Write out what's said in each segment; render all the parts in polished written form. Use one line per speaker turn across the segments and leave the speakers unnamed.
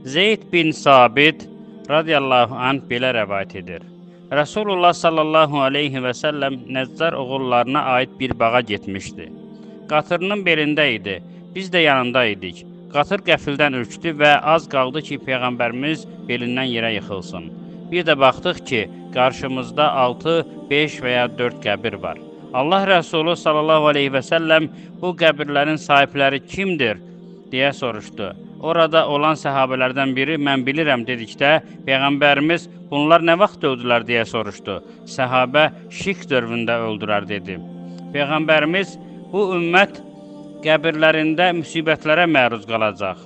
Zeyd bin Sabit radiyallahu anh belə rəvayət edir. Rasulullah sallallahu aleyhi və səlləm Nəzcar oğullarına aid bir bağa getmişdi. Qatırının belində idi, biz də yanında idik. Qatır qəfildən ürkdü və az qaldı ki, Peyğəmbərimiz belindən yerə yıxılsın. Bir də baxdıq ki, qarşımızda 6, 5 və ya 4 qəbir var. Allah Rəsulü sallallahu aleyhi və səlləm bu qəbirlərin sahibləri kimdir, deyə soruşdu. Orada olan səhabələrdən biri mən bilirəm dedikdə, Peyğəmbərimiz bunlar nə vaxt öldülər deyə soruşdu. Səhabə şirk dövründə öldülər dedi. Peyğəmbərimiz bu ümmət qəbirlərində müsibətlərə məruz qalacaq.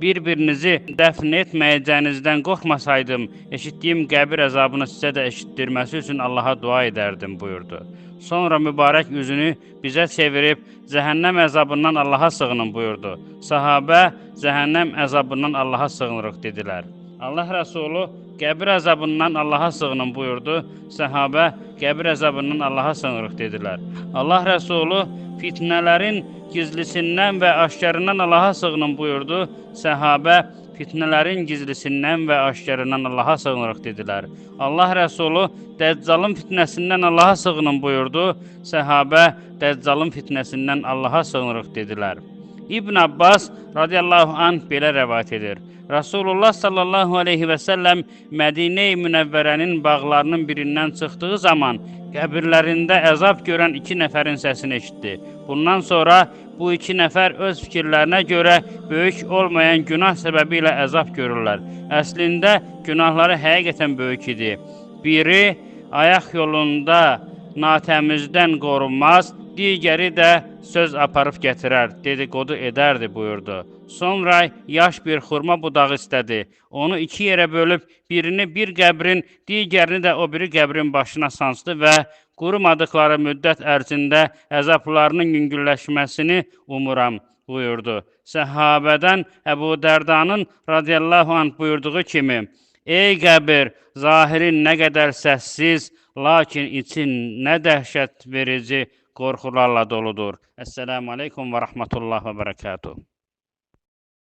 Bir-birinizi dəfn etməyəcəyinizdən qorxmasaydım, eşitdiyim qəbir əzabını sizə də eşitdirməsi üçün Allaha dua edərdim buyurdu. Sonra mübarək üzünü bizə çevirib cəhənnəm əzabından Allaha sığının buyurdu. Sahabə cəhənnəm əzabından Allaha sığınırıq dedilər. Allah Rəsulü qəbir əzabından Allaha sığının buyurdu. Sahabə qəbir əzabından Allaha sığınırıq dedilər. Allah Rəsulü fitnələrin gizlisindən və aşkarından Allaha sığının buyurdu. Sahabə fitnələrin gizlisindən və aşkarından Allaha sığınırıq dedilər. Allah Rəsulü Dəccalın fitnəsindən Allaha sığının buyurdu. Səhabə Dəccalın fitnəsindən Allaha sığınırıq dedilər. İbn Abbas radiyallahu anh belə rəvayət edir. Rasulullah sallallahu aleyhi və səlləm Mədinə-i Münəvvərənin bağlarının birindən çıxdığı zaman qəbirlərində əzab görən 2 nəfərin səsini eşitdi. Bundan sonra bu 2 nəfər öz fikirlərinə görə böyük olmayan günah səbəbi ilə əzab görürlər. Əslində günahları həqiqətən böyük idi. Biri ayaq yolunda natəmizdən qorunmaz, digəri də söz aparıb gətirər, dedikodu edərdi buyurdu. Sonra yaş bir xurma budağı istədi. Onu 2 yerə bölüb birini bir qəbrin, digərini də o biri qəbrin başına sancdı və qurumadıqları müddət ərzində əzablarının yüngülləşməsini umuram buyurdu. Səhabədən Əbu Dərdanın radiyallahu anh buyurduğu kimi, ey qəbir, zahirin nə qədər səssiz, lakin için nə dəhşət verici qorxularla doludur. Esselamu aleykum və rahmetullah və bərəkatuhu.